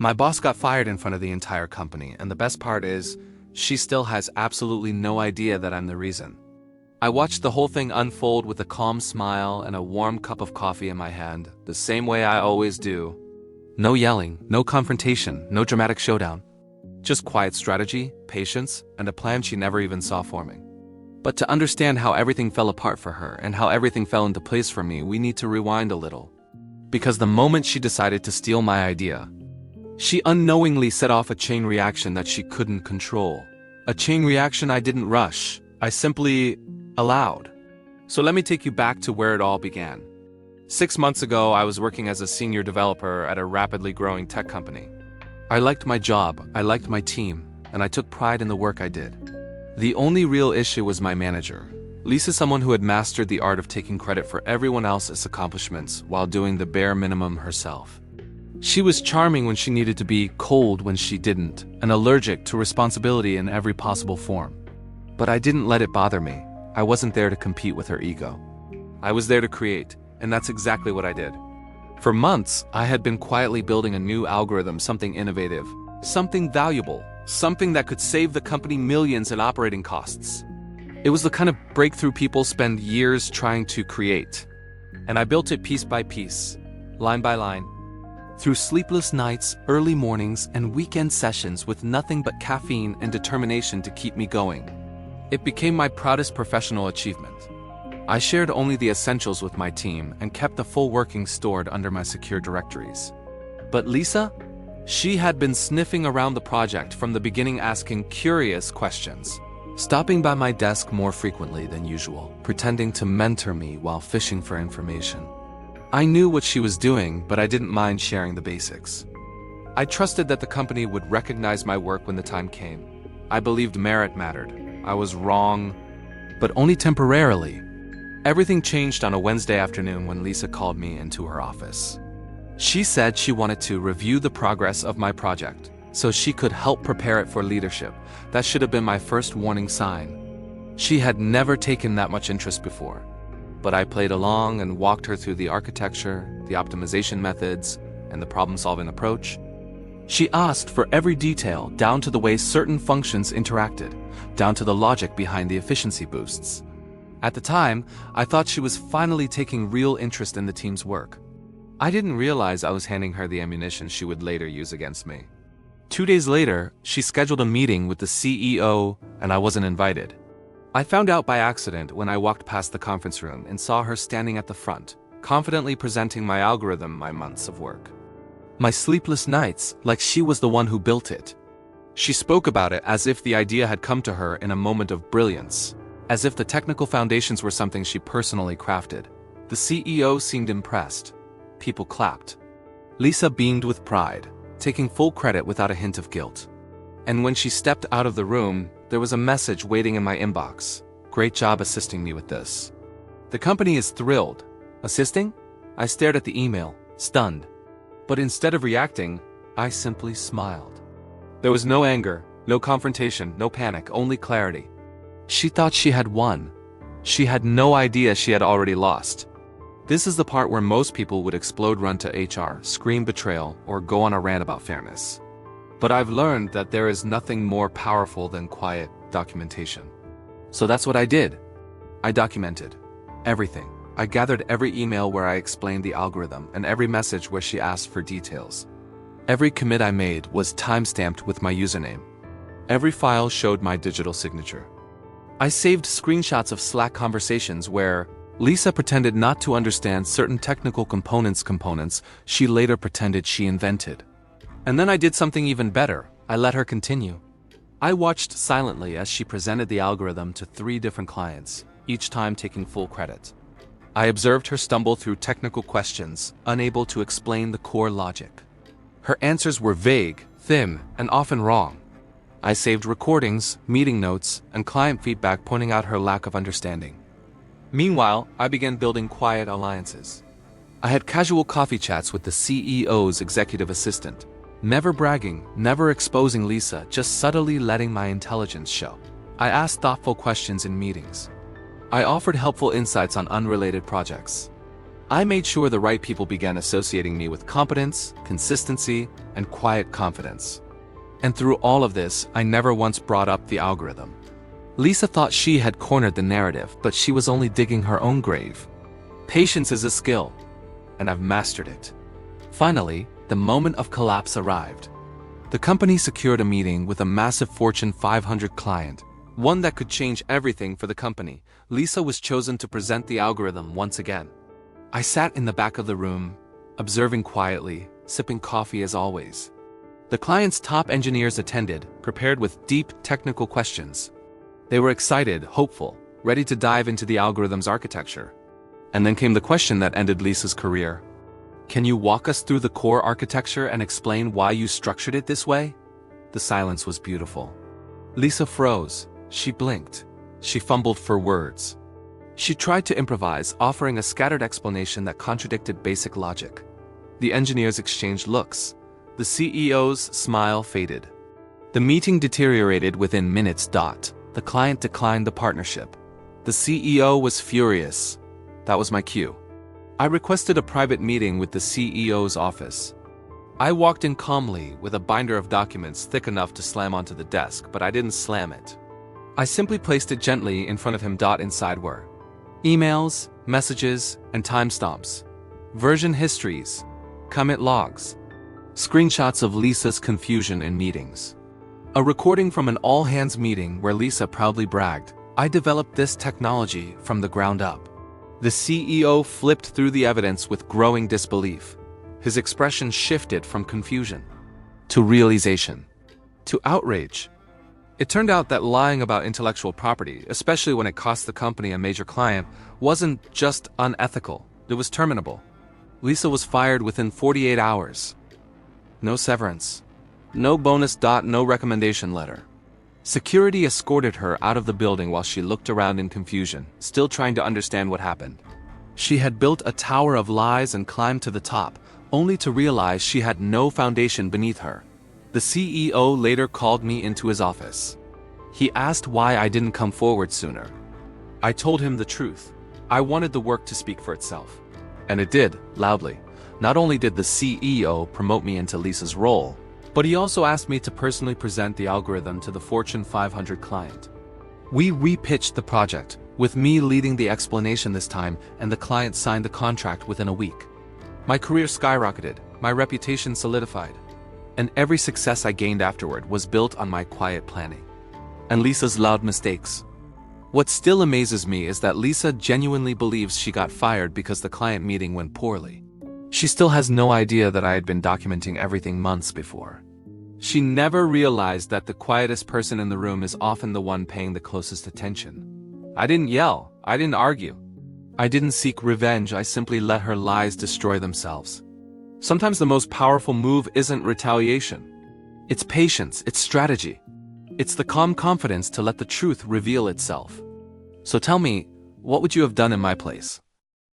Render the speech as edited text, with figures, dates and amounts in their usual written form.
My boss got fired in front of the entire company, and the best part is, she still has absolutely no idea that I'm the reason. I watched the whole thing unfold with a calm smile and a warm cup of coffee in my hand, the same way I always do. No yelling, no confrontation, no dramatic showdown. Just quiet strategy, patience, and a plan she never even saw forming. But to understand how everything fell apart for her and how everything fell into place for me, we need to rewind a little. Because the moment she decided to steal my idea, she unknowingly set off a chain reaction that she couldn't control. A chain reaction I didn't rush, I simply allowed. So let me take you back to where it all began. 6 months ago, I was working as a senior developer at a rapidly growing tech company. I liked my job, I liked my team, and I took pride in the work I did. The only real issue was my manager. Lisa, someone who had mastered the art of taking credit for everyone else's accomplishments while doing the bare minimum herself. She was charming when she needed to be, cold when she didn't, and allergic to responsibility in every possible form. But I didn't let it bother me. I wasn't there to compete with her ego. I was there to create, and that's exactly what I did. For months, I had been quietly building a new algorithm, something innovative, something valuable, something that could save the company millions in operating costs. It was the kind of breakthrough people spend years trying to create. And I built it piece by piece, line by line. Through sleepless nights, early mornings, and weekend sessions with nothing but caffeine and determination to keep me going. It became my proudest professional achievement. I shared only the essentials with my team and kept the full workings stored under my secure directories. But Lisa? She had been sniffing around the project from the beginning, asking curious questions, stopping by my desk more frequently than usual, pretending to mentor me while fishing for information. I knew what she was doing, but I didn't mind sharing the basics. I trusted that the company would recognize my work when the time came. I believed merit mattered. I was wrong, but only temporarily. Everything changed on a Wednesday afternoon when Lisa called me into her office. She said she wanted to review the progress of my project, so she could help prepare it for leadership. That should have been my first warning sign. She had never taken that much interest before, but I played along and walked her through the architecture, the optimization methods, and the problem-solving approach. She asked for every detail, down to the way certain functions interacted, down to the logic behind the efficiency boosts. At the time, I thought she was finally taking real interest in the team's work. I didn't realize I was handing her the ammunition she would later use against me. 2 days later, she scheduled a meeting with the CEO, and I wasn't invited. I found out by accident when I walked past the conference room and saw her standing at the front, confidently presenting my algorithm, my months of work. My sleepless nights, like she was the one who built it. She spoke about it as if the idea had come to her in a moment of brilliance, as if the technical foundations were something she personally crafted. The CEO seemed impressed. People clapped. Lisa beamed with pride, taking full credit without a hint of guilt. And when she stepped out of the room, there was a message waiting in my inbox. Great job assisting me with this. The company is thrilled. Assisting? I stared at the email, stunned. But instead of reacting, I simply smiled. There was no anger, no confrontation, no panic, only clarity. She thought she had won. She had no idea she had already lost. This is the part where most people would explode, run to HR, scream betrayal, or go on a rant about fairness. But I've learned that there is nothing more powerful than quiet documentation. So that's what I did. I documented everything. I gathered every email where I explained the algorithm and every message where she asked for details. Every commit I made was time-stamped with my username. Every file showed my digital signature. I saved screenshots of Slack conversations where Lisa pretended not to understand certain technical components she later pretended she invented. And then I did something even better. I let her continue. I watched silently as she presented the algorithm to 3 different clients, each time taking full credit. I observed her stumble through technical questions, unable to explain the core logic. Her answers were vague, thin, and often wrong. I saved recordings, meeting notes, and client feedback pointing out her lack of understanding. Meanwhile, I began building quiet alliances. I had casual coffee chats with the CEO's executive assistant, never bragging, never exposing Lisa, just subtly letting my intelligence show. I asked thoughtful questions in meetings. I offered helpful insights on unrelated projects. I made sure the right people began associating me with competence, consistency, and quiet confidence. And through all of this, I never once brought up the algorithm. Lisa thought she had cornered the narrative, but she was only digging her own grave. Patience is a skill, and I've mastered it. Finally, the moment of collapse arrived. The company secured a meeting with a massive Fortune 500 client, one that could change everything for the company. Lisa was chosen to present the algorithm once again. I sat in the back of the room, observing quietly, sipping coffee as always. The client's top engineers attended, prepared with deep technical questions. They were excited, hopeful, ready to dive into the algorithm's architecture. And then came the question that ended Lisa's career. Can you walk us through the core architecture and explain why you structured it this way? The silence was beautiful. Lisa froze. She blinked. She fumbled for words. She tried to improvise, offering a scattered explanation that contradicted basic logic. The engineers exchanged looks. The CEO's smile faded. The meeting deteriorated within minutes. The client declined the partnership. The CEO was furious. That was my cue. I requested a private meeting with the CEO's office. I walked in calmly with a binder of documents thick enough to slam onto the desk, but I didn't slam it. I simply placed it gently in front of him. Inside were emails, messages, and timestamps, version histories, commit logs, screenshots of Lisa's confusion in meetings. A recording from an all-hands meeting where Lisa proudly bragged, "I developed this technology from the ground up." The CEO flipped through the evidence with growing disbelief. His expression shifted from confusion to realization to outrage. It turned out that lying about intellectual property, especially when it cost the company a major client, wasn't just unethical, it was terminable. Lisa was fired within 48 hours. No severance. No bonus. No recommendation letter. Security escorted her out of the building while she looked around in confusion, still trying to understand what happened. She had built a tower of lies and climbed to the top, only to realize she had no foundation beneath her. The CEO later called me into his office. He asked why I didn't come forward sooner. I told him the truth. I wanted the work to speak for itself. And it did, loudly. Not only did the CEO promote me into Lisa's role, but he also asked me to personally present the algorithm to the Fortune 500 client. We repitched the project, with me leading the explanation this time, and the client signed the contract within a week. My career skyrocketed, my reputation solidified, and every success I gained afterward was built on my quiet planning and Lisa's loud mistakes. What still amazes me is that Lisa genuinely believes she got fired because the client meeting went poorly. She still has no idea that I had been documenting everything months before. She never realized that the quietest person in the room is often the one paying the closest attention. I didn't yell. I didn't argue. I didn't seek revenge. I simply let her lies destroy themselves. Sometimes the most powerful move isn't retaliation. It's patience. It's strategy. It's the calm confidence to let the truth reveal itself. So tell me, what would you have done in my place?